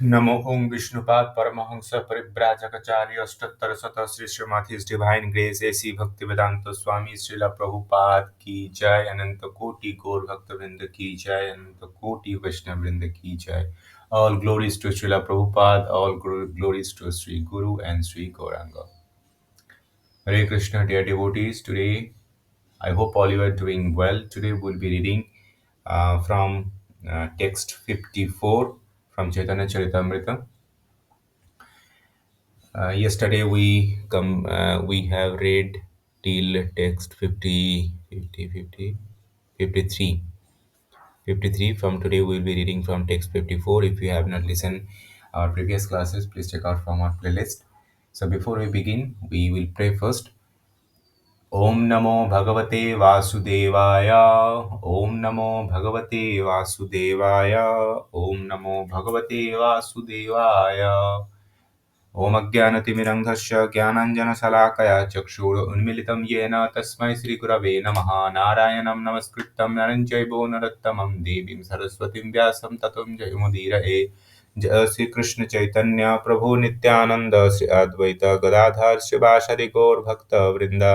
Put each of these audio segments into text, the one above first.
Namo Om Vishnupad Paramahamsa Paribrajakacarya Ashtattar Sata Sri Srimati His Divine Grace A.C. Bhaktivedanta Swami Srila Prabhupada Ki Jai Ananta Koti Gaur Bhaktivinoda Ki Jai Ananta Koti Vaishnavrinda Ki Jai. All glories to Srila Prabhupada, all glories to Sri Guru and Sri Gauranga. Hare Krishna, dear devotees. Today, I hope all you are doing well. Today, we'll be reading from text 54 from Chaitanya Charitamrita. Yesterday we have read till text 53. From today we will be reading from text 54. If you have not listened our previous classes, please check out from our playlist. So before we begin, we will pray first. Om Namo Bhagavate Vasudevaya. Om Namo Bhagavate Vasudevaya. Om Namo Bhagavate Vasudevaya. ॐ अज्ञानतिमिरन्धस्य ज्ञानाञ्जनशलाकया चक्षुरुन्मीलितं येन तस्मै श्रीगुरवे नमः नारायणं नमस्कृत्य नरं चैव नरोत्तमं देवीं सरस्वतीं व्यासं ततो जयमुदीरये जय श्रीकृष्ण चैतन्य प्रभु नित्यानन्द श्री अद्वैत गदाधर शिवासादि गौरभक्तवृन्द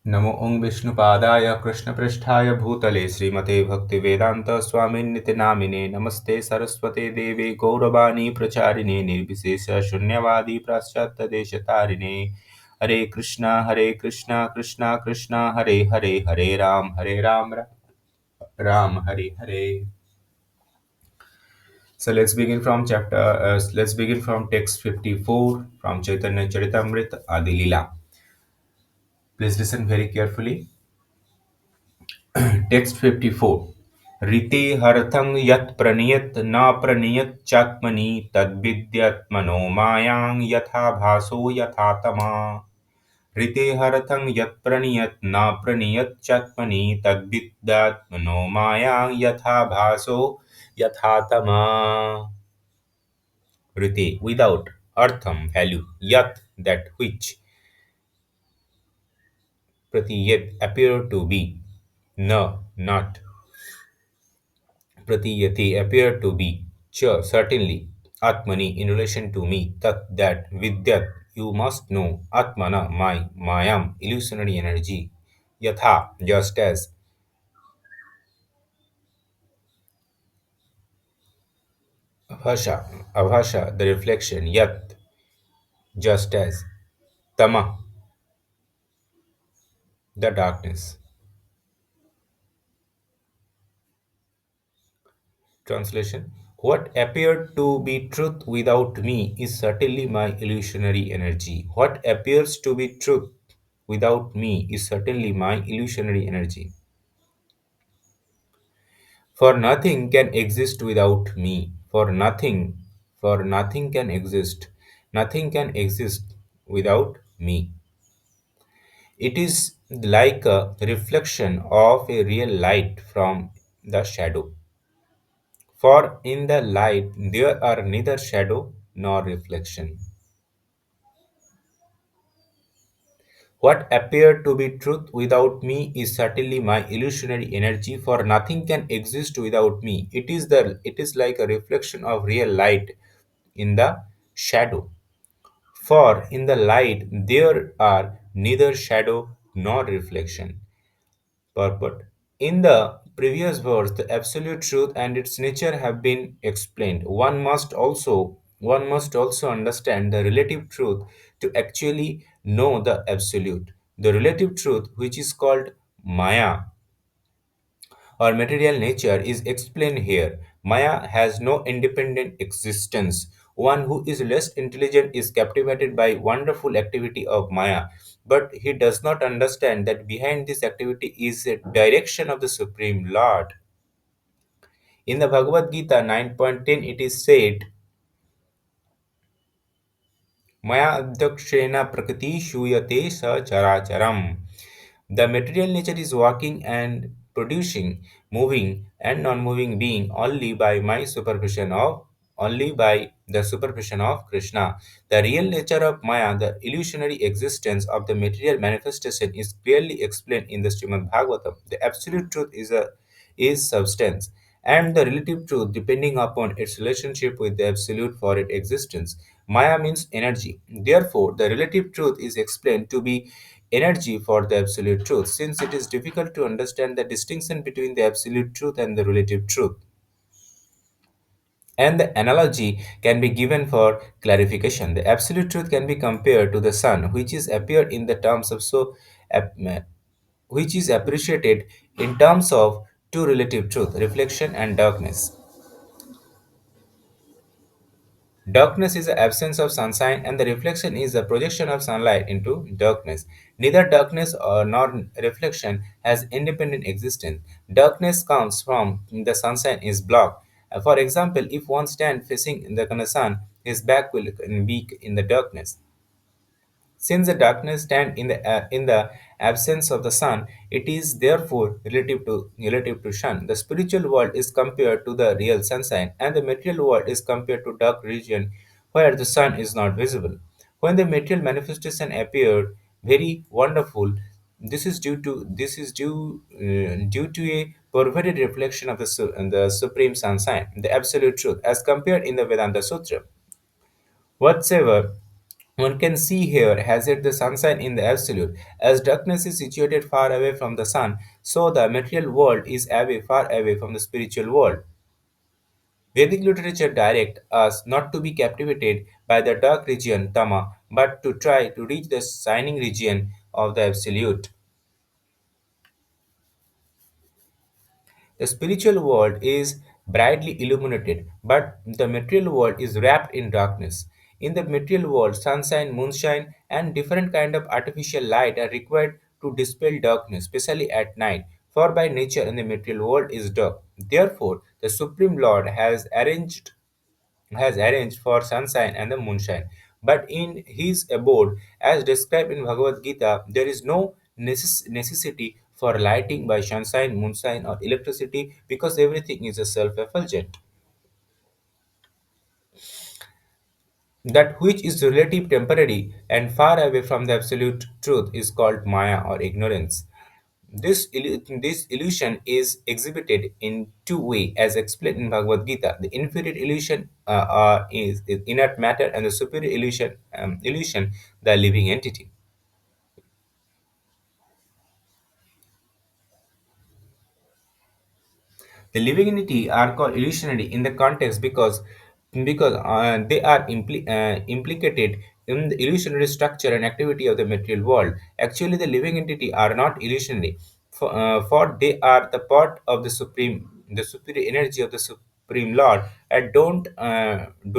नमो ओं विष्णुपादाय कृष्णपृष्ठाय भूतले श्रीमते भक्तिवेदान्त स्वामिन्निति नामिने नमस्ते सरस्वते देवे गौरवाणी प्रचारिणे निर्विशेष शून्यवादी पाश्चात्यदेशतारिणे हरे Krishna Krishna Krishna Hare Hare Hare Ram Ram Hare Hare. So let's begin from text 54 from Chaitanya Charitamrita Adi Lila. Please listen very carefully. Text 54. ऋते हरथं यत् प्रणीयत न प्रणीयत चात्मनि तद्विद्यात्मनो मायां यथा भासो यथा तमा. ऋते हरथं यत् प्रणीयत न प्रणीयत चात्मनि तद्विद्यात्मनो मायां यथा भासो यथा तमा. Rite without, artham value, yat that which, pratiyat appear to be, na not, pratiyate appear to be, cha certainly, atmani in relation to me, tat that, vidyat you must know, atmana my, mayam illusionary energy, yatha just as, avhasha the reflection, yat just as, tama the darkness. Translation. What appeared to be truth without me is certainly my illusionary energy. What appears to be truth without me is certainly my illusionary energy. For nothing can exist without me. For nothing can exist. Nothing can exist without me. It is like a reflection of a real light from the shadow. For in the light there are neither shadow nor reflection. What appeared to be truth without me is certainly my illusionary energy, for nothing can exist without me. It is like a reflection of real light in the shadow. For in the light there are neither shadow nor reflection. Purport. In the previous verse, the absolute truth and its nature have been explained. One must also understand the relative truth to actually know the absolute. The relative truth, which is called Maya, or material nature, is explained here. Maya has no independent existence. One who is less intelligent is captivated by wonderful activity of Maya, but he does not understand that behind this activity is a direction of the Supreme Lord. In the Bhagavad Gita 9.10 it is said, Maya adhyakshena prakriti shuyate sa characharam. The material nature is working and producing, moving and non-moving being only by the supervision of Krishna. The real nature of Maya, the illusionary existence of the material manifestation, is clearly explained in the Srimad Bhagavatam. The absolute truth is substance. and the relative truth depending upon its relationship with the absolute for its existence. Maya means energy. Therefore, the relative truth is explained to be energy for the absolute truth, since it is difficult to understand the distinction between the absolute truth and the relative truth. And the analogy can be given for clarification. The absolute truth can be compared to the sun, which is appeared in the terms of ap- which is appreciated in terms of two relative truth, reflection and darkness. Darkness is the absence of sunshine, and the reflection is the projection of sunlight into darkness. Neither darkness nor reflection has independent existence. Darkness comes from the sunshine is blocked. For example, if one stands facing the sun, his back will be in the darkness. Since the darkness stands in the absence of the sun, it is therefore relative to sun. The spiritual world is compared to the real sunshine, and the material world is compared to dark region where the sun is not visible. When the material manifestation appeared very wonderful, this is due to a perverted reflection of the supreme sunshine, the absolute truth, as compared in the Vedanta Sutra. Whatsoever one can see here has it the sunshine in the absolute. As darkness is situated far away from the sun, so the material world is far away from the spiritual world. Vedic literature directs us not to be captivated by the dark region, Tama, but to try to reach the shining region of the absolute. The spiritual world is brightly illuminated, but the material world is wrapped in darkness. In the material world, sunshine, moonshine, and different kind of artificial light are required to dispel darkness, especially at night. For by nature, in the material world is dark. Therefore, the Supreme Lord has arranged for sunshine and the moonshine. But in his abode, as described in Bhagavad Gita, there is no necessity for lighting by sunshine, moonshine, or electricity because everything is a self-effulgent. That which is relative, temporary, and far away from the absolute truth is called Maya or ignorance. This illusion is exhibited in two ways, as explained in Bhagavad Gita. The inferior illusion is inert matter, and the superior illusion, the living entity. The living entity are called illusionary in the context because they are implicated in the illusionary structure and activity of the material world. Actually, the living entity are not illusionary, for they are the part of the superior energy of the Supreme Lord, and do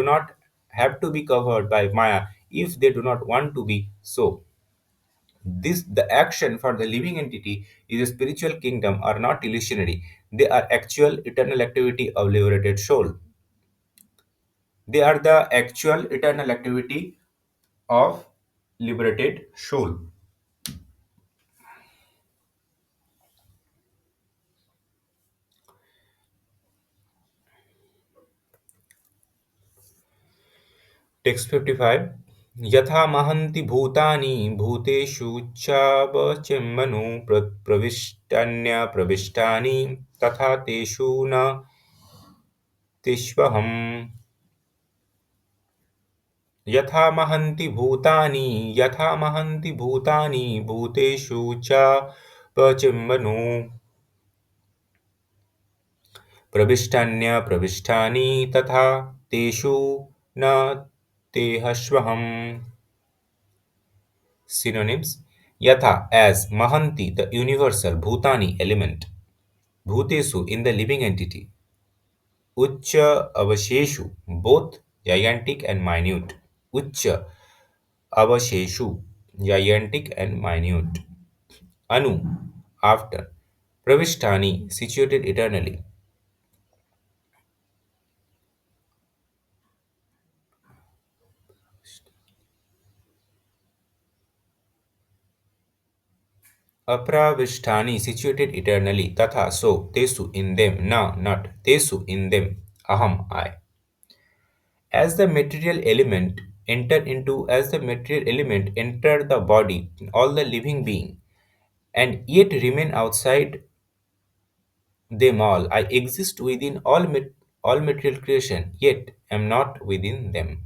not have to be covered by Maya if they do not want to be so. The action for the living entity is a spiritual kingdom are not illusionary. They are actual eternal activity of liberated soul. They are the actual eternal activity of liberated soul. Text 55. यथा महन्ति भूतानि भूतेषु चावचिम्मनु प्रविष्टान्यप्रविष्टानि तथा तेषु न तिष्वहम् यथा महन्ति भूतानि भूतेषु च पचिम्बनु प्रविष्टान्यप्रविष्टानि तथा तेषु न तेहस्वहम्. Synonyms: Yatha, as Mahanti, the universal, Bhutani, element, Bhutesu, in the living entity, Ucha Avasheshu, both gigantic and minute, Ucha Avasheshu, gigantic and minute, Anu, after, Pravishtani, situated eternally, Apravishtani, situated eternally, Tatha, so, Tesu, in them, Na, not, Tesu, in them, Aham, I. As the material element enter the body, all the living being, and yet remain outside them all. I exist within all material creation, yet am not within them.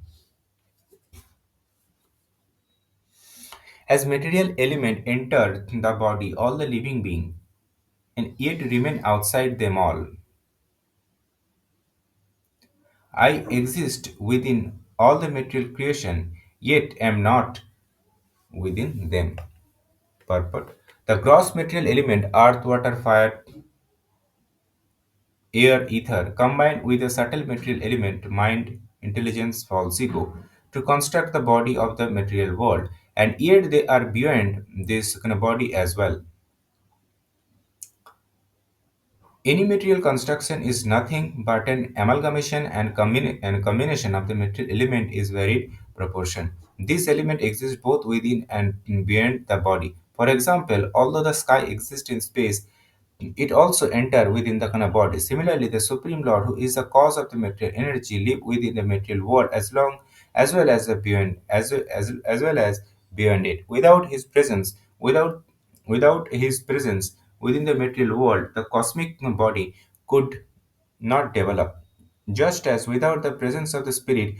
As material element enter the body, all the living being, and yet remain outside them all. I exist within all the material creation, yet am not within them. Purport. The gross material element, earth, water, fire, air, ether, combine with the subtle material element, mind, intelligence, false ego, to construct the body of the material world. And yet they are beyond this kind of body as well. Any material construction is nothing but an amalgamation and combination of the material element is varied proportion. This element exists both within and beyond the body. For example, although the sky exists in space, it also enter within the kind of body. Similarly, the Supreme Lord, who is the cause of the material energy, live within the material world as well as the beyond as well as beyond it. Without his presence within the material world, the cosmic body could not develop. Just as without the presence of the spirit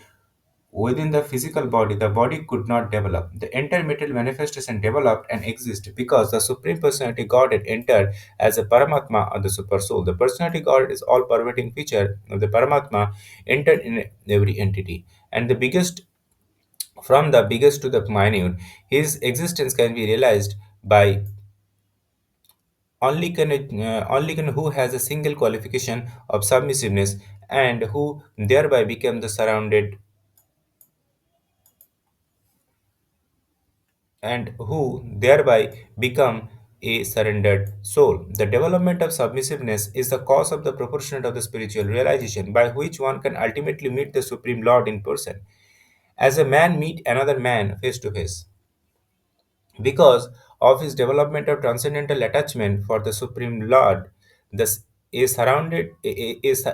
within the physical body, the body could not develop. The entire material manifestation developed and exists because the Supreme Personality Godhead entered as a Paramatma or the Super Soul. The Personality Godhead is all pervading feature of the Paramatma entered in every entity. And the biggest, from the biggest to the minute, his existence can be realized by only can who has a single qualification of submissiveness and who thereby become the surrounded and who thereby become a surrendered soul. The development of submissiveness is the cause of the proportionate of the spiritual realization by which one can ultimately meet the Supreme Lord in person, as a man meet another man face to face. Because of his development of transcendental attachment for the Supreme Lord, this is surrounded is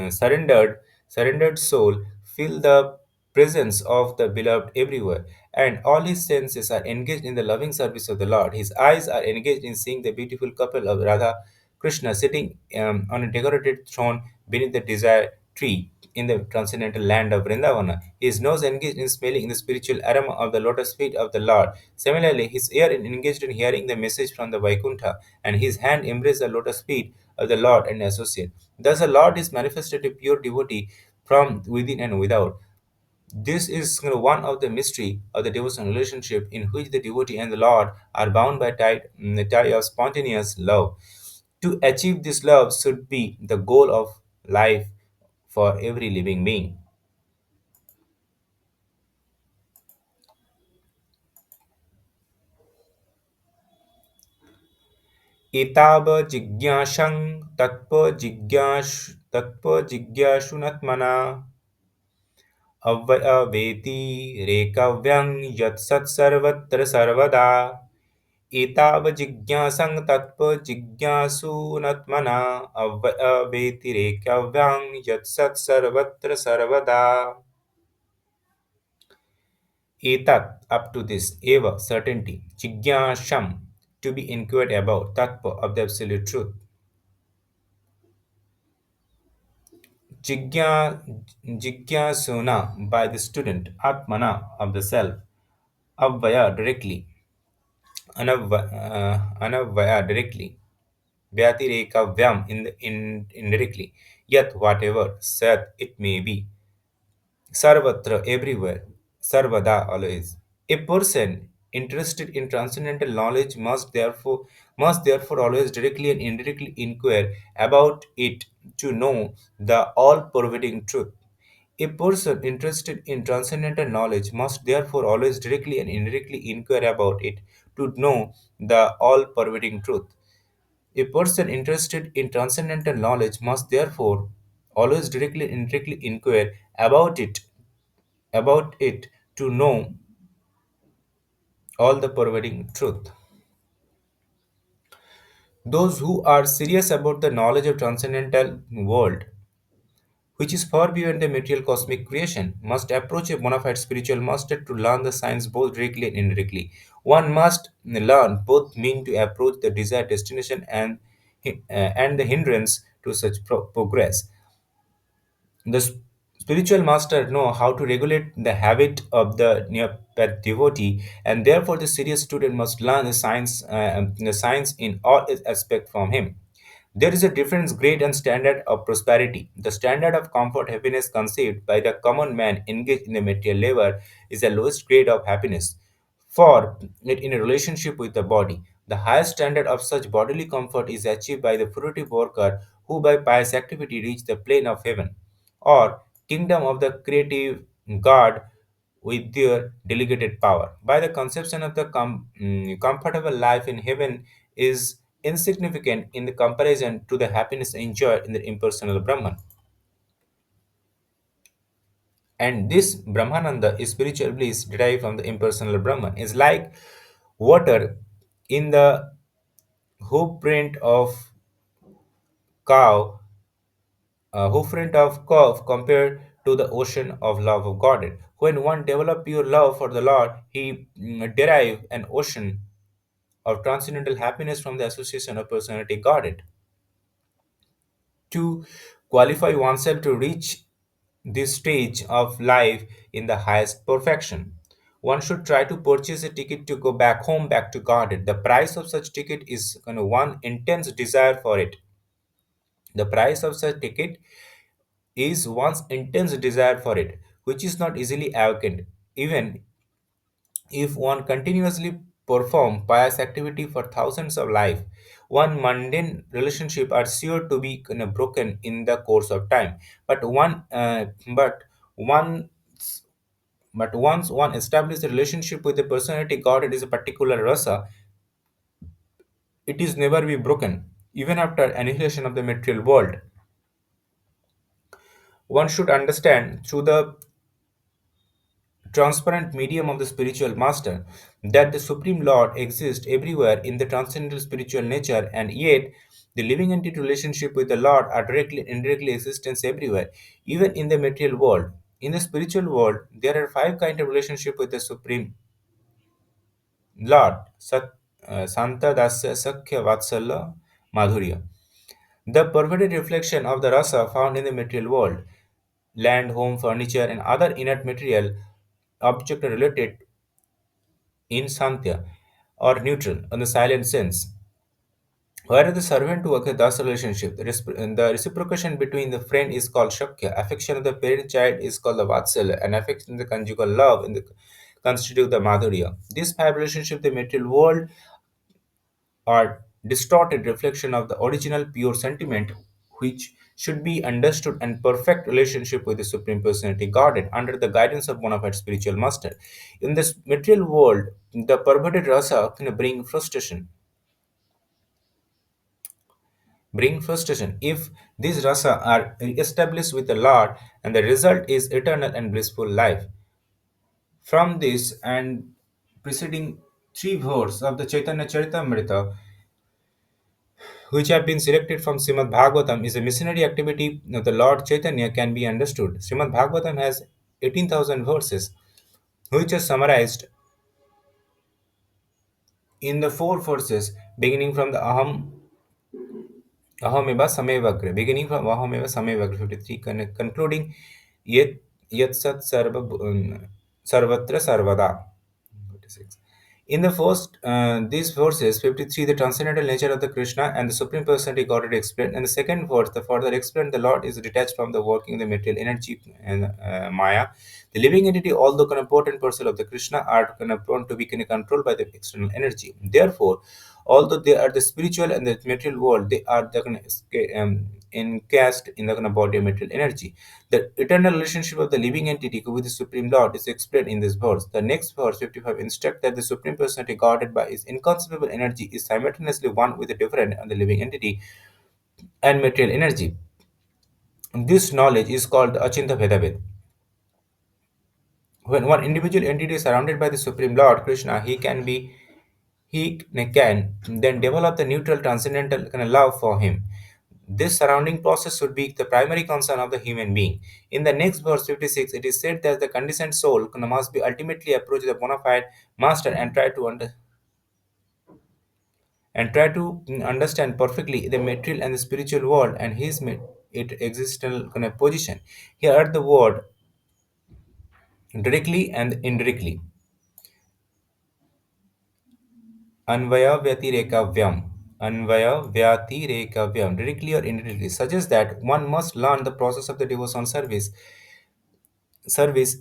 surrendered soul feel the presence of the beloved everywhere, and all his senses are engaged in the loving service of the Lord. His eyes are engaged in seeing the beautiful couple of Radha Krishna sitting on a decorated throne beneath the desire tree in the transcendental land of Vrindavana. His nose engaged in smelling the spiritual aroma of the lotus feet of the Lord. Similarly, his ear engaged in hearing the message from the Vaikuntha, and his hand embraced the lotus feet of the Lord and associate. Thus, the Lord is manifested a pure devotee from within and without. This is one of the mystery of the devotional relationship in which the devotee and the Lord are bound by tie of spontaneous love. To achieve this love should be the goal of life for every living being. एताव जिज्ञासं तत्त्वजिज्ञासुनत्मना अव्यवेति रेकव्यं यत्सत्सर्वत्र सर्वदा एताव जिज्ञासं तत्त्वजिज्ञासुनत्मना अव्यवेति रेकव्यं यत्सत्सर्वत्र सर्वदा. Etat, up to this, eva, certainty, jigyasham, to be inquired about, tattva, of the absolute truth. Jigya, jigyasuna, by the student, atmana, of the self, avvaya, directly, anavvaya, directly, vyatireka, vyam, indirectly, yet whatever, sat, it may be, sarvatra, everywhere, sarvada, always. A person interested in transcendental knowledge must therefore always directly and indirectly inquire about it to know the all-pervading truth. A person interested in transcendental knowledge must therefore always directly and indirectly inquire about it to know the all-pervading truth. A person interested in transcendental knowledge must therefore always directly and indirectly inquire about it to know all the pervading truth. Those who are serious about the knowledge of transcendental world, which is far beyond the material cosmic creation, must approach a bona fide spiritual master to learn the science both directly and indirectly. One must learn both mean to approach the desired destination and and the hindrance to such progress. The spiritual master know how to regulate the habit of the neopathic devotee, and therefore the serious student must learn the science in all its aspects from him. There is a difference grade and standard of prosperity. The standard of comfort happiness conceived by the common man engaged in the material labor is the lowest grade of happiness for it in a relationship with the body. The highest standard of such bodily comfort is achieved by the fruitive worker who by pious activity reach the plane of heaven or kingdom of the creative God with their delegated power. By the conception of the comfortable life in heaven is insignificant in the comparison to the happiness enjoyed in the impersonal Brahman. And this Brahmananda is spiritual bliss derived from the impersonal Brahman. Is like water in the hoofprint of cow, hoofprint of calf compared to the ocean of love of God. When one develops pure love for the Lord, he derive an ocean of transcendental happiness from the association of personality Godhead. To qualify oneself to reach this stage of life in the highest perfection, one should try to purchase a ticket to go back home, back to Godhead. The price of such ticket is one intense desire for it. The price of such ticket is one's intense desire for it, which is not easily awakened. Even if one continuously perform pious activity for thousands of life, one mundane relationship are sure to be broken in the course of time. But one but once one establishes a relationship with the personality God, it is a particular rasa, it is never be broken. Even after annihilation of the material world, one should understand through the transparent medium of the spiritual master that the supreme lord exists everywhere in the transcendental spiritual nature, and yet the living entity relationship with the lord are directly and indirectly existence everywhere, even in the material world. In the spiritual world there are five kinds of relationship with the supreme lord: santa, dasya, sakhya, vatsalya, madhurya. The perverted reflection of the rasa found in the material world, land, home, furniture, and other inert material objects are related in Santhya or neutral in the silent sense. Whereas the servant to a das relationship, the reciprocation between the friend is called Shakya, affection of the parent child is called the Vatsalya, and affection in the conjugal love in the constitute the Madhurya. These five relationships, the material world, are distorted reflection of the original pure sentiment which should be understood and perfect relationship with the supreme personality guarded under the guidance of bona fide spiritual master. In this material world the perverted rasa can bring frustration if these rasa are established with the lord, and the result is eternal and blissful life. From this and preceding three verses of the Chaitanya Charitamrita, which have been selected from Srimad Bhagavatam, is a missionary activity of the Lord Chaitanya can be understood. Srimad Bhagavatam has 18,000 verses, which are summarized in the four verses beginning from the Ahameva Samevagre, beginning from Ahameva Samevagre 53, concluding Yet Sat Sarvatra Sarvada. 56. In the first, these verses 53, the transcendental nature of the Krishna and the Supreme Personality Godhead explained, and the second verse, the further explained, the Lord is detached from the working of the material energy and Maya. The living entity, although kind of potent parcel of the Krishna, are kind of prone to be kind of controlled by the external energy. Therefore, although they are the spiritual and the material world, they are the kind of encased in the kind of body of material energy. The eternal relationship of the living entity with the Supreme Lord is explained in this verse. The next verse, 55, instructs that the Supreme Personality guarded by his inconceivable energy is simultaneously one with the different and the living entity and material energy. This knowledge is called the Achinta Bhedabhed. When one individual entity is surrounded by the Supreme Lord Krishna, he can then develop the neutral transcendental kind of love for him. This surrounding process should be the primary concern of the human being. In the next verse 56, it is said that the conditioned soul must be ultimately approach the bona fide master and try to and try to understand perfectly the material and the spiritual world and his existential kind of position. He heard the word directly and indirectly. Anvaya Vyatirekavavyam. Anvaya Vyatirekavavyam, directly or indirectly, suggests that one must learn the process of the devotional service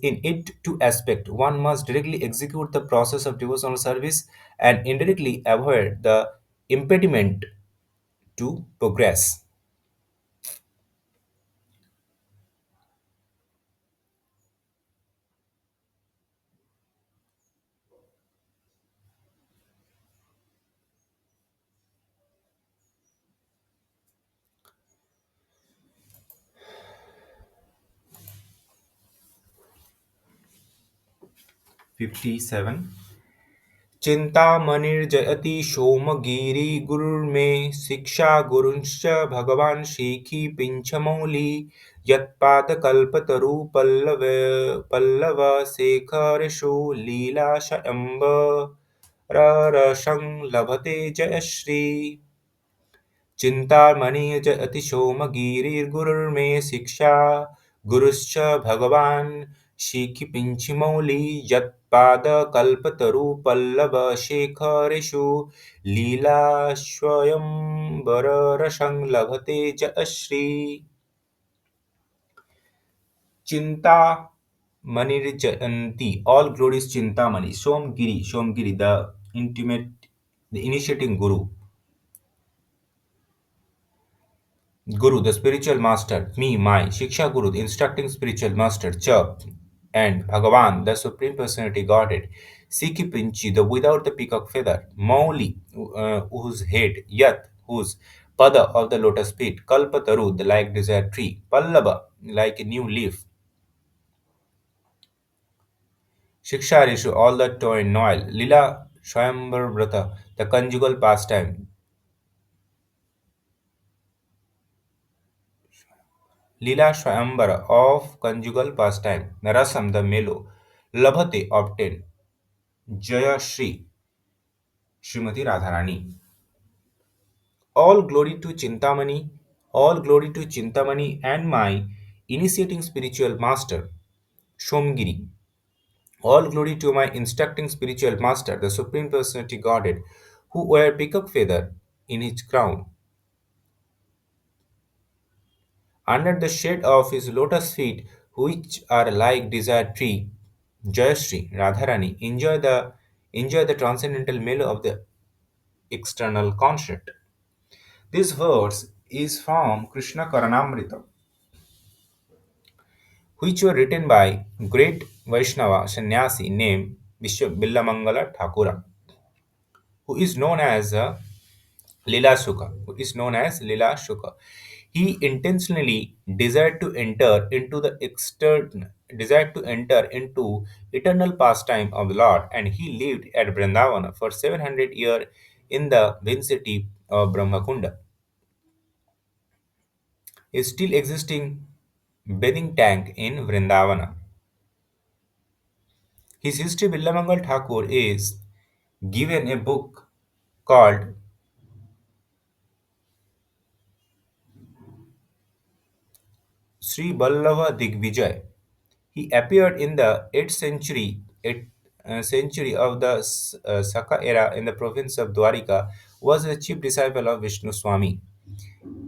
in it two aspects. One must directly execute the process of devotional service and indirectly avoid the impediment to progress. 57. चिन्तामणिर्जयति सोमगिरिगुरुर्मे शिक्षा गुरुंश्च भगवान् शिखि पिञ्छमौली यत्पादकल्पतरु पल्लव शेखरेषु लीलाशयम्ब ररसं लभते जयश्री चिन्तामणि च अतिशोमगिरिर्गुरुर्मे शिक्षा गुरुश्च भगवान् शिखिपिञ्छिमौली यत्पादकल्पतरुपल्लवशेखरेषु लीलास्वयंवररसं लभते च Shri Chintamani all glories Chintamani, Somgiri, the intimate, the initiating Guru, the spiritual master, me, my, Shiksha Guru, the instructing spiritual master, Cha, and Bhagavan, the supreme personality Godhead, Siki Pinchi, the without the peacock feather, Mauli, whose head, Yat, whose Pada of the lotus feet, Kalpataru, the like desire tree, Pallava, like a new leaf, Shiksha Rishu, all the toil and noil, Lila Swayambar Vrata, the conjugal pastime, Lila Swayambara of conjugal pastime, Narasam the mellow, Labhate obtain, Jaya Shri, Srimati Radharani. All glory to Chintamani, all glory to Chintamani and my initiating spiritual master, Shomgiri. All glory to my instructing spiritual master, the Supreme Personality Godhead, who wear peacock feather in his crown. Under the shade of his lotus feet, which are like desire tree, Jayashri, Radharani, enjoy the transcendental mellow of the external concept. This verse is from Krishna Karanamrita, which were written by great Vaishnava sannyasi named Vishwa Billamangala Thakura, who is known as Lila Sukha, who is known as Lila Sukha. He intentionally desired to enter into eternal pastime of the Lord, and he lived at Vrindavana for 700 years in the vicinity of Brahmakunda, a still existing bathing tank in Vrindavana. His history Villamangal Thakur is given a book called Sri Ballava Digvijay. He appeared in the 8th century of the Saka era in the province of Dwarika, was a chief disciple of Vishnu Swami.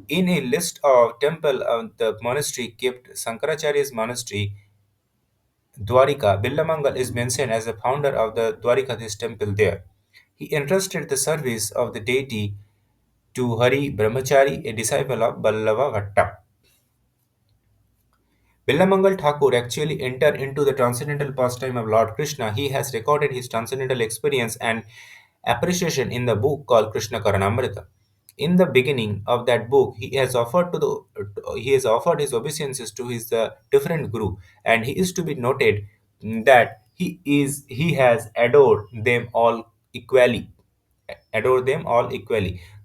In a list of temple of the monastery kept Sankaracharya's monastery, Dwarika, Billamangal is mentioned as the founder of the Dwarikadis temple there. He entrusted the service of the deity to Hari Brahmachari, a disciple of Ballava Bhatta. Billamangal Thakur actually entered into the transcendental pastime of Lord Krishna. He has recorded his transcendental experience and appreciation in the book called Krishna Karanamrita. In the beginning of that book, he has offered his obeisances to his different guru, and he is to be noted that he has adored them all equally.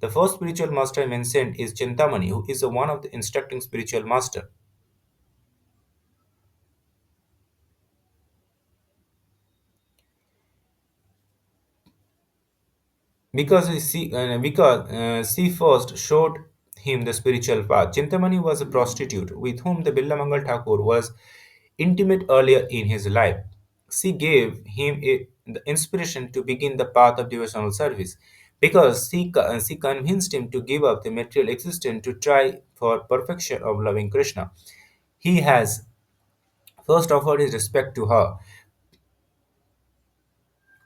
The first spiritual master I mentioned is Chintamani, who is one of the instructing spiritual master. she first showed him the spiritual path. Chintamani was a prostitute with whom the Billamangal Thakur was intimate earlier in his life. She gave him the inspiration to begin the path of devotional service because she convinced him to give up the material existence to try for perfection of loving Krishna. He has first offered his respect to her.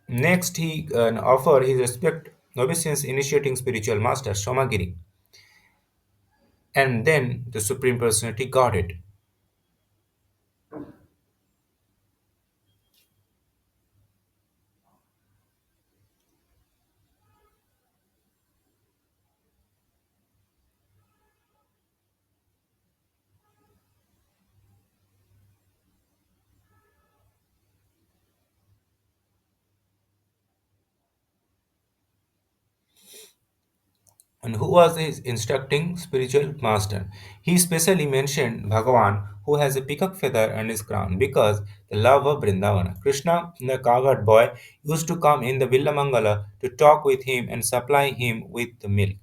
Next, he offered his respect obeisance initiating spiritual master Somagiri, and then the Supreme Personality got it. And who was his instructing spiritual master? He specially mentioned Bhagavan, who has a peacock feather on his crown, because the love of Vrindavana. Krishna, the cowherd boy, used to come in the Villamangala to talk with him and supply him with the milk.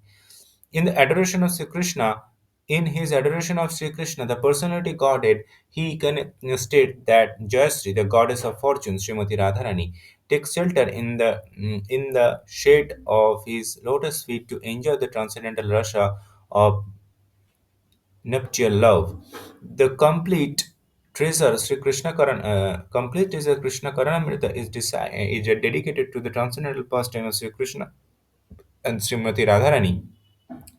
In the adoration of Sri Krishna, in his adoration of Sri Krishna, the personality Godhead, he can state that Jayasri, the goddess of fortune, Srimati Radharani, takes shelter in the shade of his lotus feet to enjoy the transcendental rasa of nuptial love. The complete treasure Krishna Karanamrita is dedicated to the transcendental pastime of Sri Krishna and Srimati Radharani.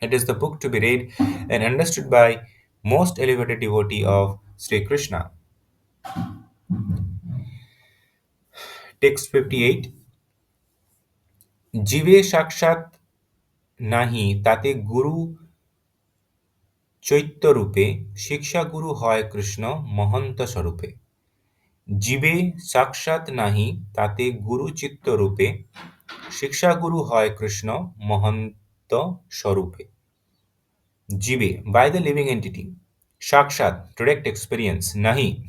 It is the book to be read and understood by most elevated devotee of Sri Krishna. Text 58. জীবে সাক্ষাৎ নাহি তাতে গুরু চৈত্যরূপে শিক্ষাগুরু হয় কৃষ্ণ মহন্ত স্বরূপে জীবে সাক্ষাৎ নাহি তাতে গুরু চিত্তরূপে শিক্ষাগুরু হয় Krishna Mahanta স্বরূপে Jive, by the living entity. Shakshat, direct experience. Nahi,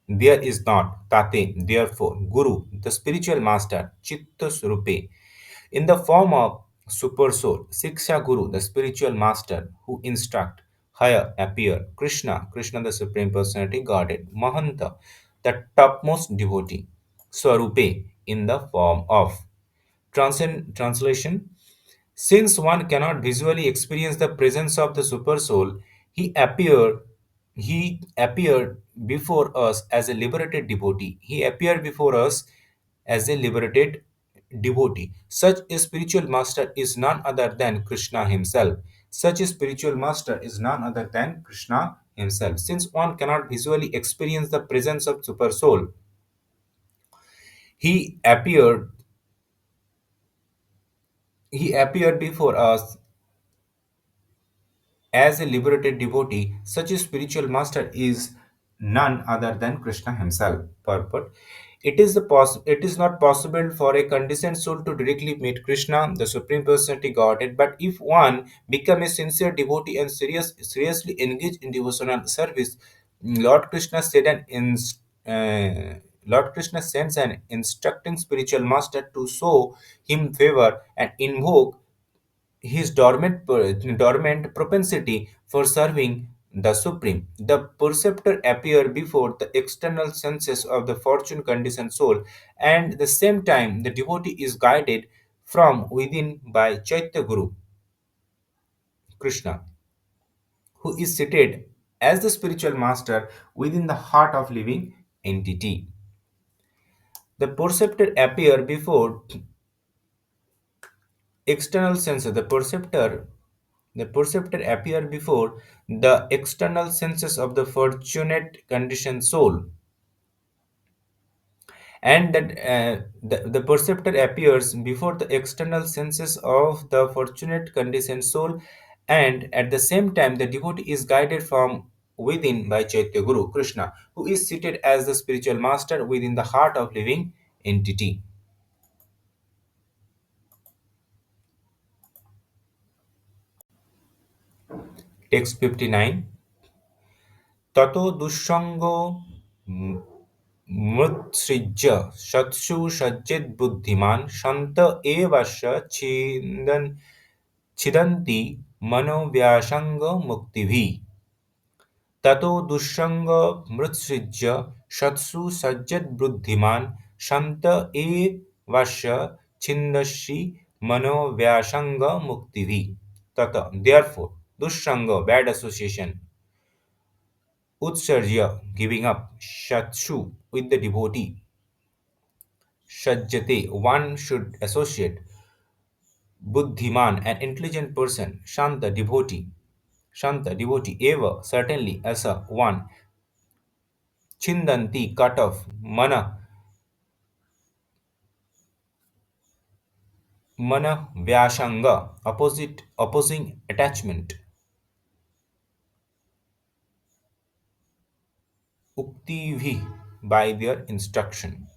there is not. Tate, therefore. Guru, the spiritual master. Chitta Swarupe, in the form of super soul. Siksha Guru, the spiritual master who instruct. Higher appear. Krishna, Krishna the supreme personality, Godhead. Mahanta, the topmost devotee. Swarupe, in the form of. Translation. Since one cannot visually experience the presence of the Supersoul, he appeared before us as a liberated devotee. He appeared before us as a liberated devotee. Such a spiritual master is none other than Krishna himself. Such a spiritual master is none other than Krishna himself. Since one cannot visually experience the presence of Supersoul, he appeared he appeared before us as a liberated devotee. Such a spiritual master is none other than Krishna himself. Purport. It is not possible for a conditioned soul to directly meet Krishna, the Supreme Personality Godhead, but if one become a sincere devotee and seriously engage in devotional service, Lord Krishna said Lord Krishna sends an instructing spiritual master to show him favor and invoke his dormant propensity for serving the Supreme. The perceptor appear before the external senses of the fortune conditioned soul, and at the same time the devotee is guided from within by Chaitya Guru, Krishna, who is seated as the spiritual master within the heart of living entity. The perceptor appear before external senses. The perceptor appear before the external senses of the fortunate conditioned soul, and the perceptor appears before the external senses of the fortunate conditioned soul, and at the same time the devotee is guided from within by Chaitya Guru, Krishna, who is seated as the spiritual master within the heart of living entity. Text 59. তত দুঃসঙ্গ मृत्सृज्य सत्सु सज्जित बुद्धिमान शांत एवस्य छिदन्ति मनोव्यासंग मुक्तिभिः ततो दुःसंग मृत्सृज्य सत्सु सज्जद्बुद्धिमान् शान्त एवास्य छिन्दसि मनोव्यासंग मुक्तिभिः तत therefore दुःसंग bad association utsarya giving up shatsu with the devotee sajjate one should associate buddhiman an intelligent person shanta devotee eva certainly as a one chindanti cut off mana mana vyasanga opposing attachment uktivi by their instruction.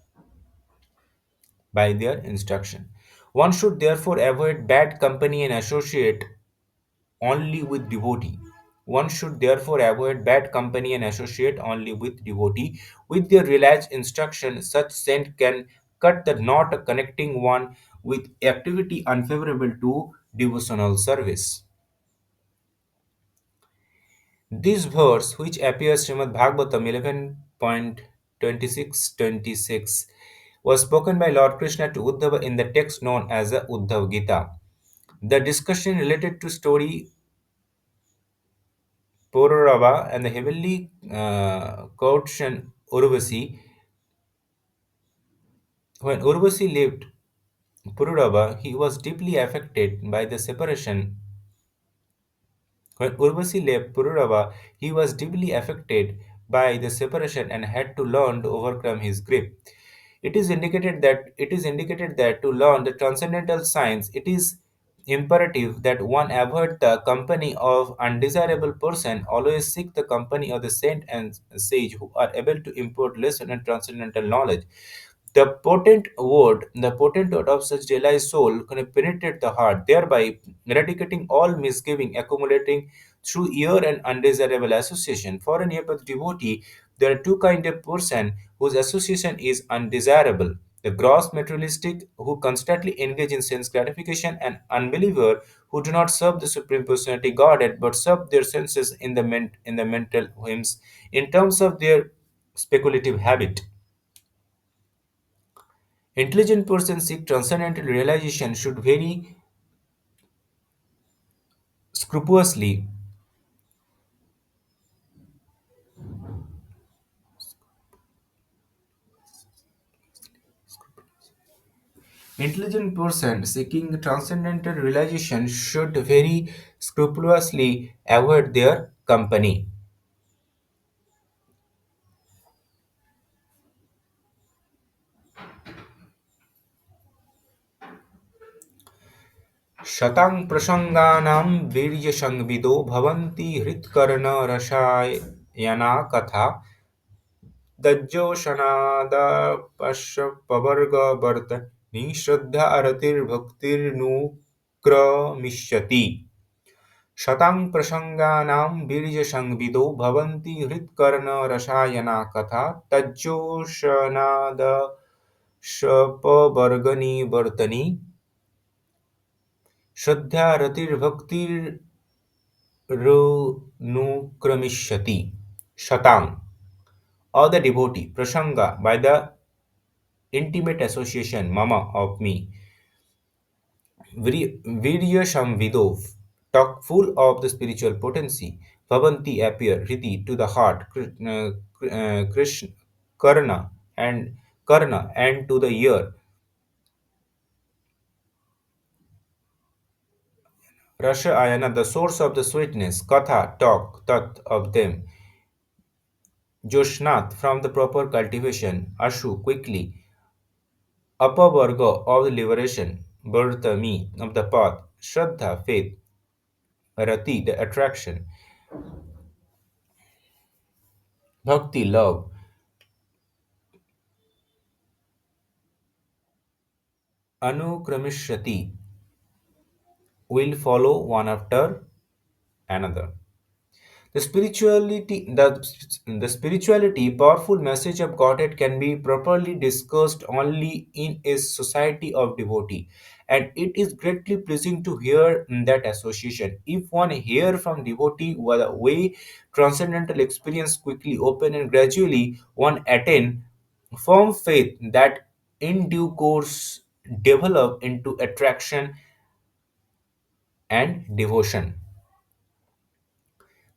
One should therefore avoid bad company and associate only with devotee. One should therefore avoid bad company and associate only with devotee. With their relaxed instruction, such saint can cut the knot connecting one with activity unfavorable to devotional service. This verse, which appears Srimad Bhagavatam 11.26, was spoken by Lord Krishna to Uddhava in the text known as the Uddhav Gita. The discussion related to story Pururava and the heavenly courtesan Urvasi. When Urvasi left Pururava, he was deeply affected by the separation. When Urvasi left Pururava, he was deeply affected by the separation and had to learn to overcome his grief. It is indicated that to learn the transcendental science, it is imperative that one avoid the company of undesirable person, always seek the company of the saint and sage who are able to impart lesson and transcendental knowledge. The potent word of such realized soul can penetrate the heart, thereby eradicating all misgiving accumulating through ear and undesirable association. For an Neopathic devotee, there are two kinds of person whose association is undesirable. The gross materialistic who constantly engage in sense gratification and unbeliever who do not serve the Supreme Personality Godhead but serve their senses in the mental whims in terms of their speculative habit. Intelligent persons seek transcendental realization should very scrupulously. Intelligent person seeking transcendental realization should very scrupulously avoid their company. शतां प्रसङ्गानां वीर्यसंविदो भवन्ति हृत्कर्णरसायना कथा दज्जोषणादापश्यपवर्गवर्तनी श्रद्धा रतिर्भक्तिर्नुक्रमिष्यति शतां प्रसङ्गानां वीर्यसंविदो भवन्ति हृत्कर्णरसायना कथा तज्जोषणादशपवर्गनिवर्तनी श्रद्धा रतिर्भक्तिर्नुक्रमिष्यति Shatang or the devotee, Prasanga by the intimate association, Mama of me, Virya Samvido, talk full of the spiritual potency, Bhavanti appear, Riti to the heart, Krishna, Karna and to the ear, Rasha Ayana, the source of the sweetness, Katha, talk, Tat of them, Joshnath from the proper cultivation, Ashu quickly, Apavarga of the liberation, Bhartami of the path, Shraddha faith, Rati the attraction, Bhakti love, Anukramishati will follow one after another. The spirituality, powerful message of Godhead can be properly discussed only in a society of devotee, and it is greatly pleasing to hear that association. If one hear from devotee the way transcendental experience quickly open and gradually one attain firm faith that in due course develop into attraction and devotion.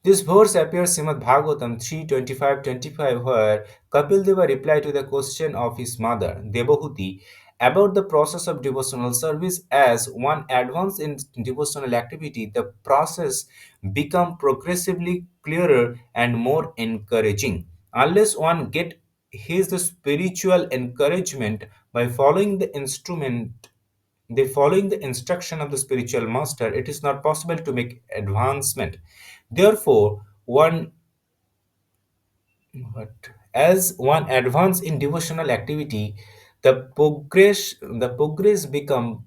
This verse appears Srimad Bhagavatam 3:25-25, where Kapil Deva replied to the question of his mother, Devahuti, about the process of devotional service. As one advances in devotional activity, the process becomes progressively clearer and more encouraging. Unless one get his spiritual encouragement by following the instruction of the spiritual master, it is not possible to make advancement. Therefore, but as one advance in devotional activity, the progress become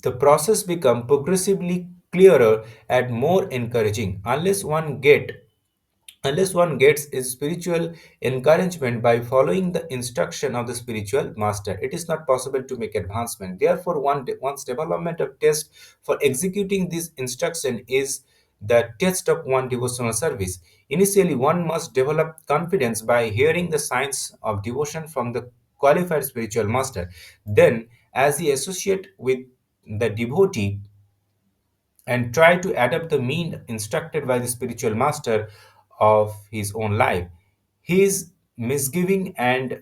the process become progressively clearer and more encouraging. Unless one gets his spiritual encouragement by following the instruction of the spiritual master, it is not possible to make advancement. Therefore, one's development of test for executing this instruction is the test of one devotional service. Initially, one must develop confidence by hearing the signs of devotion from the qualified spiritual master. Then, as he associate with the devotee and try to adapt the mean instructed by the spiritual master of his own life. His misgiving and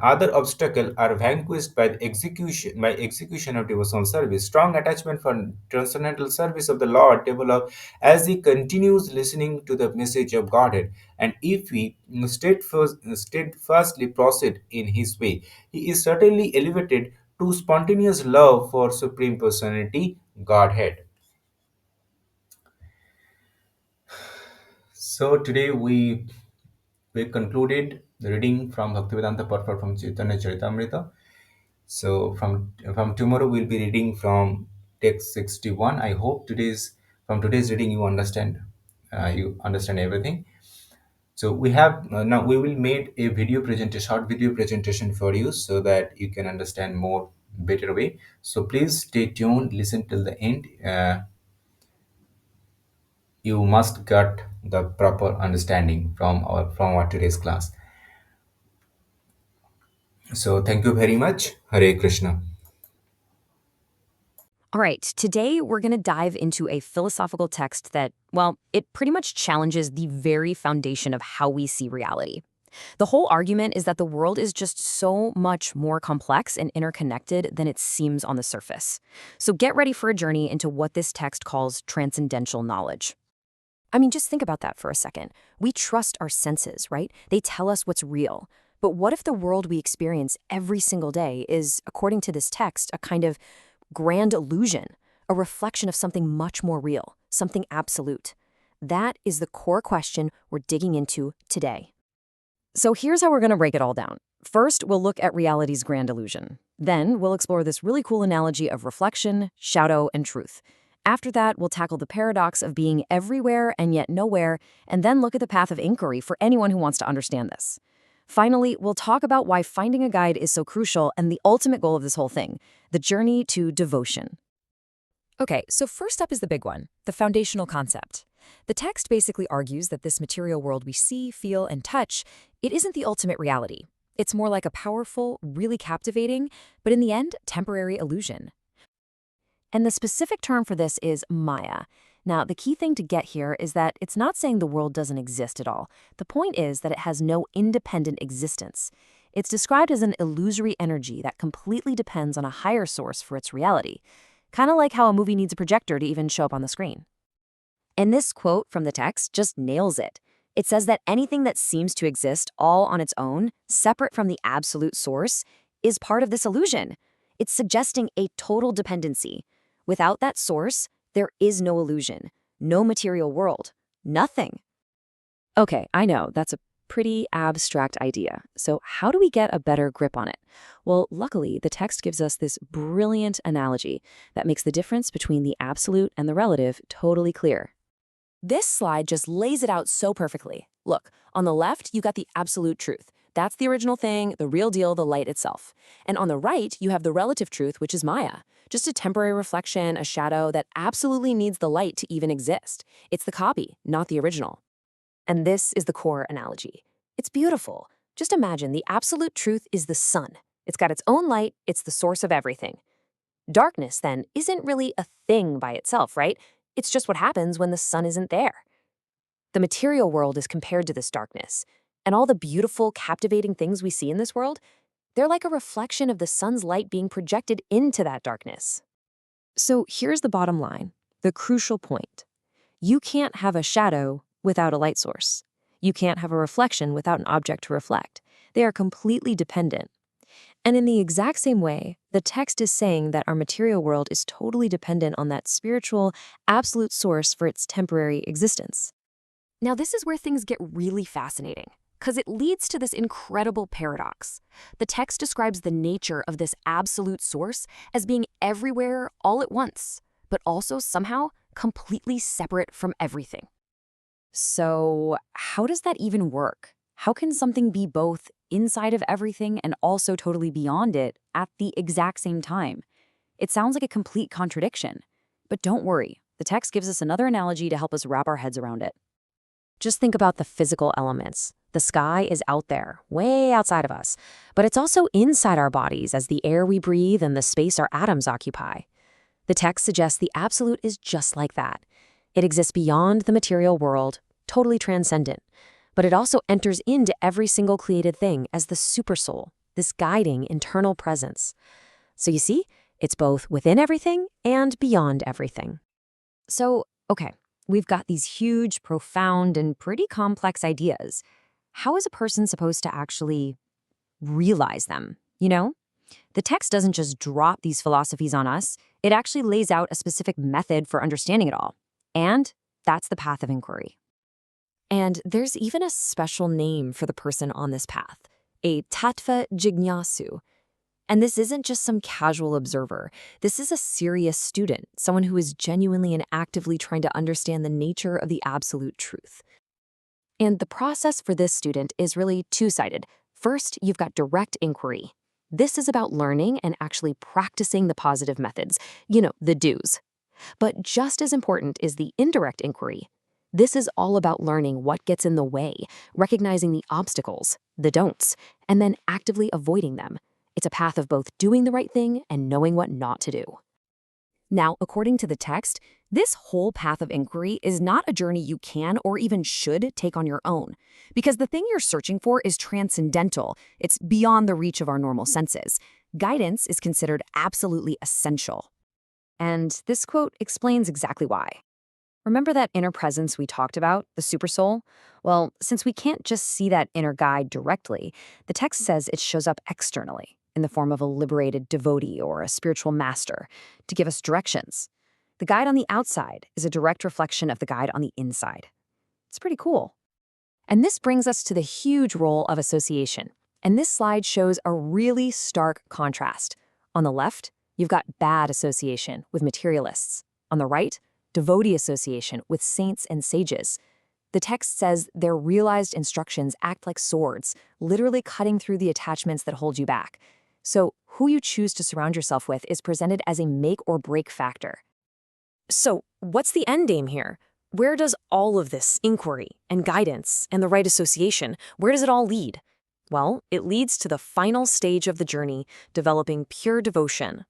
other obstacles are vanquished by the execution of devotional service. Strong attachment for transcendental service of the Lord develop as he continues listening to the message of Godhead. And if he steadfastly proceed in his way, he is certainly elevated to spontaneous love for Supreme Personality Godhead. So today we concluded the reading from Bhaktivedanta Purport from Chaitanya Charitamrita. So from tomorrow we'll be reading from text 61. I hope today's reading you understand everything. So now we will make a short video presentation for you so that you can understand more better way. So please stay tuned, listen till the end. You must get the proper understanding from our today's class. So thank you very much. Hare Krishna. All right, today we're going to dive into a philosophical text that, well, it pretty much challenges the very foundation of how we see reality. The whole argument is that the world is just so much more complex and interconnected than it seems on the surface. So get ready for a journey into what this text calls transcendental knowledge. I mean, just think about that for a second. We trust our senses, right? They tell us what's real. But what if the world we experience every single day is, according to this text, a kind of grand illusion, a reflection of something much more real, something absolute? That is the core question we're digging into today. So here's how we're going to break it all down. First, we'll look at reality's grand illusion. Then, we'll explore this really cool analogy of reflection, shadow, and truth. After that, we'll tackle the paradox of being everywhere and yet nowhere, and then look at the path of inquiry for anyone who wants to understand this. Finally, we'll talk about why finding a guide is so crucial and the ultimate goal of this whole thing, the journey to devotion. Okay, so first up is the big one, the foundational concept. The text basically argues that this material world we see, feel, and touch, it isn't the ultimate reality. It's more like a powerful, really captivating, but in the end, temporary illusion. And the specific term for this is Maya. Now, the key thing to get here is that it's not saying the world doesn't exist at all. The point is that it has no independent existence. It's described as an illusory energy that completely depends on a higher source for its reality. Kind of like how a movie needs a projector to even show up on the screen. And this quote from the text just nails it. It says that anything that seems to exist all on its own, separate from the absolute source, is part of this illusion. It's suggesting a total dependency. Without that source, there is no illusion, no material world, nothing. Okay, I know, that's a pretty abstract idea. So how do we get a better grip on it? Well, luckily, the text gives us this brilliant analogy that makes the difference between the absolute and the relative totally clear. This slide just lays it out so perfectly. Look, on the left, you got the absolute truth. That's the original thing, the real deal, the light itself. And on the right, you have the relative truth, which is Maya. Just a temporary reflection, a shadow that absolutely needs the light to even exist. It's the copy, not the original. And this is the core analogy. It's beautiful. Just imagine the absolute truth is the sun. It's got its own light, it's the source of everything. Darkness, then, isn't really a thing by itself, right? It's just what happens when the sun isn't there. The material world is compared to this darkness, and all the beautiful, captivating things we see in this world, they're like a reflection of the sun's light being projected into that darkness. So here's the bottom line, the crucial point. You can't have a shadow without a light source. You can't have a reflection without an object to reflect. They are completely dependent. And in the exact same way, the text is saying that our material world is totally dependent on that spiritual, absolute source for its temporary existence. Now, this is where things get really fascinating, because it leads to this incredible paradox. The text describes the nature of this absolute source as being everywhere all at once, but also somehow completely separate from everything. So, how does that even work? How can something be both inside of everything and also totally beyond it at the exact same time? It sounds like a complete contradiction. But don't worry, the text gives us another analogy to help us wrap our heads around it. Just think about the physical elements. The sky is out there, way outside of us, but it's also inside our bodies as the air we breathe and the space our atoms occupy. The text suggests the absolute is just like that. It exists beyond the material world, totally transcendent, but it also enters into every single created thing as the supersoul, this guiding internal presence. So you see, it's both within everything and beyond everything. So, okay, we've got these huge, profound, and pretty complex ideas. How is a person supposed to actually realize them, you know? The text doesn't just drop these philosophies on us, it actually lays out a specific method for understanding it all. And that's the path of inquiry. And there's even a special name for the person on this path, a tattva jignasu. And this isn't just some casual observer. This is a serious student, someone who is genuinely and actively trying to understand the nature of the absolute truth. And the process for this student is really two-sided. First, you've got direct inquiry. This is about learning and actually practicing the positive methods, the do's. But just as important is the indirect inquiry. This is all about learning what gets in the way, recognizing the obstacles, the don'ts, and then actively avoiding them. It's a path of both doing the right thing and knowing what not to do. Now, according to the text, this whole path of inquiry is not a journey you can or even should take on your own, because the thing you're searching for is transcendental. It's beyond the reach of our normal senses. Guidance is considered absolutely essential. And this quote explains exactly why. Remember that inner presence we talked about, the supersoul? Well, since we can't just see that inner guide directly, the text says it shows up externally, in the form of a liberated devotee or a spiritual master, to give us directions. The guide on the outside is a direct reflection of the guide on the inside. It's pretty cool. And this brings us to the huge role of association. And this slide shows a really stark contrast. On the left, you've got bad association with materialists. On the right, devotee association with saints and sages. The text says their realized instructions act like swords, literally cutting through the attachments that hold you back. So who you choose to surround yourself with is presented as a make or break factor. So what's the end game here? Where does all of this inquiry and guidance and the right association, where does it all lead? Well, it leads to the final stage of the journey, developing pure devotion.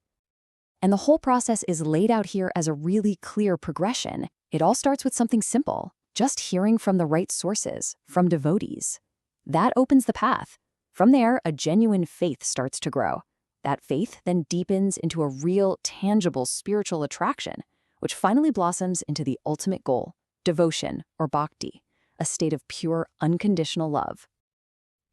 And the whole process is laid out here as a really clear progression. It all starts with something simple, just hearing from the right sources, from devotees. That opens the path. From there, a genuine faith starts to grow. That faith then deepens into a real, tangible spiritual attraction, which finally blossoms into the ultimate goal, devotion or bhakti, a state of pure, unconditional love.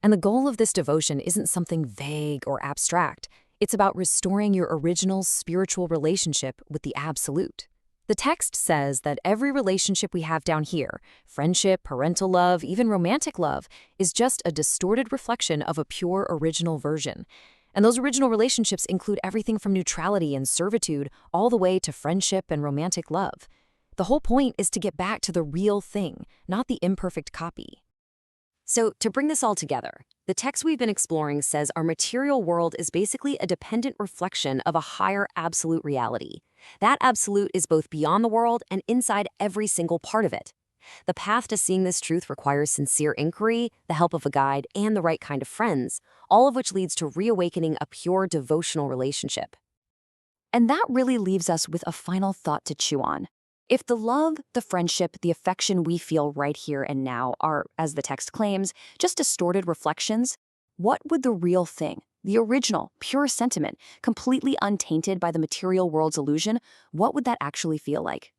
And the goal of this devotion isn't something vague or abstract. It's about restoring your original spiritual relationship with the absolute. The text says that every relationship we have down here, friendship, parental love, even romantic love, is just a distorted reflection of a pure original version. And those original relationships include everything from neutrality and servitude all the way to friendship and romantic love. The whole point is to get back to the real thing, not the imperfect copy. So, to bring this all together, the text we've been exploring says our material world is basically a dependent reflection of a higher absolute reality. That absolute is both beyond the world and inside every single part of it. The path to seeing this truth requires sincere inquiry, the help of a guide, and the right kind of friends, all of which leads to reawakening a pure devotional relationship. And that really leaves us with a final thought to chew on. If the love, the friendship, the affection we feel right here and now are, as the text claims, just distorted reflections, what would the real thing, the original, pure sentiment, completely untainted by the material world's illusion, what would that actually feel like?